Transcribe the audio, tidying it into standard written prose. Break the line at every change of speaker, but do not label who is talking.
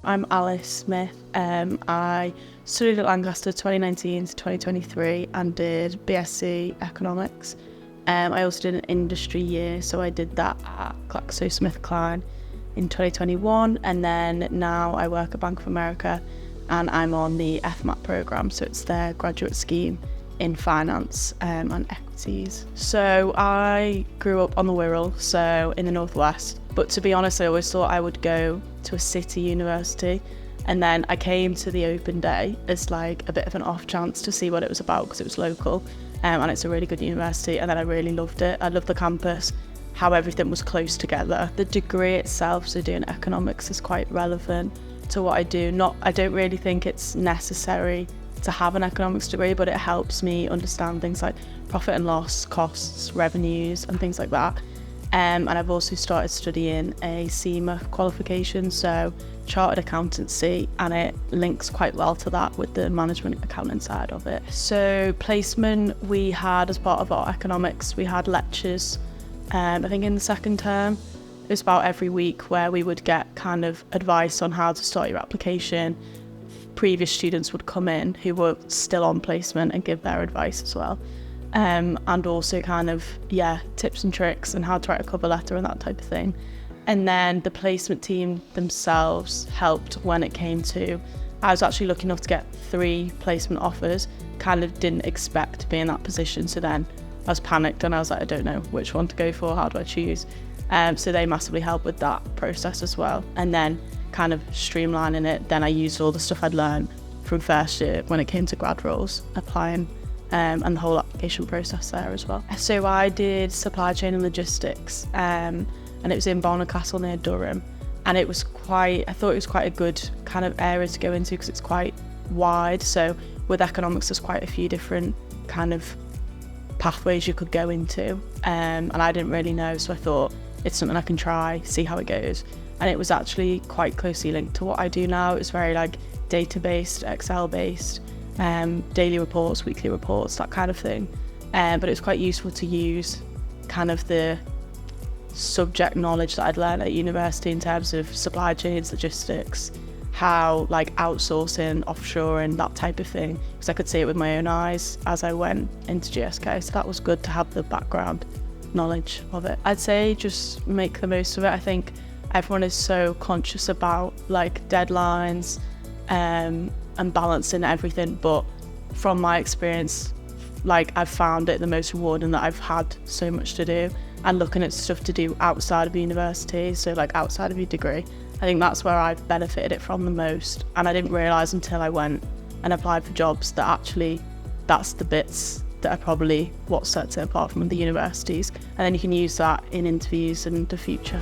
I'm Alice Smith. I studied at Lancaster 2019 to 2023 and did BSc Economics. I also did an industry year, so I did that at GlaxoSmithKline in 2021, and then now I work at Bank of America and I'm on the FMAT programme, so it's their graduate scheme in finance and equities. So I grew up on the Wirral, so in the northwest, but to be honest I always thought I would go to a city university, and then I came to the open day as like a bit of an off chance to see what it was about because it was local, and it's a really good university, and then I really loved it. I loved the campus, how everything was close together. The degree itself, so doing economics, is quite relevant to what I do. I don't really think it's necessary to have an economics degree, but it helps me understand things like profit and loss, costs, revenues and things like that. And I've also started studying a CIMA qualification, so chartered accountancy, and it links quite well to that with the management accounting side of it. So placement, we had as part of our economics, we had lectures, I think in the second term. It was about every week where we would get kind of advice on how to start your application. Previous students would come in who were still on placement and give their advice as well. And also kind of, tips and tricks and how to write a cover letter and that type of thing. And then the placement team themselves helped when it came to, I was actually lucky enough to get 3 placement offers, kind of didn't expect to be in that position. So then I was panicked and I was like, I don't know which one to go for, how do I choose? So they massively helped with that process as well. And then kind of streamlining it, then I used all the stuff I'd learned from first year when it came to grad roles, applying, and the whole application process there as well. So I did supply chain and logistics, and it was in Castle near Durham, and I thought it was quite a good kind of area to go into because it's quite wide. So with economics there's quite a few different kind of pathways you could go into, and I didn't really know, so I thought it's something I can try, see how it goes. And it was actually quite closely linked to what I do now. It was very like data-based, Excel-based, daily reports, weekly reports, that kind of thing. But it was quite useful to use kind of the subject knowledge that I'd learned at university in terms of supply chains, logistics, how like outsourcing, offshoring, that type of thing, because I could see it with my own eyes as I went into GSK. So that was good to have the background knowledge of it. I'd say just make the most of it. I think everyone is so conscious about like deadlines and balancing everything, but from my experience, like I've found it the most rewarding that I've had so much to do, and looking at stuff to do outside of university, so like outside of your degree. I think that's where I've benefited it from the most, and I didn't realise until I went and applied for jobs that actually that's the bits that are probably what sets it apart from the universities, and then you can use that in interviews in the future.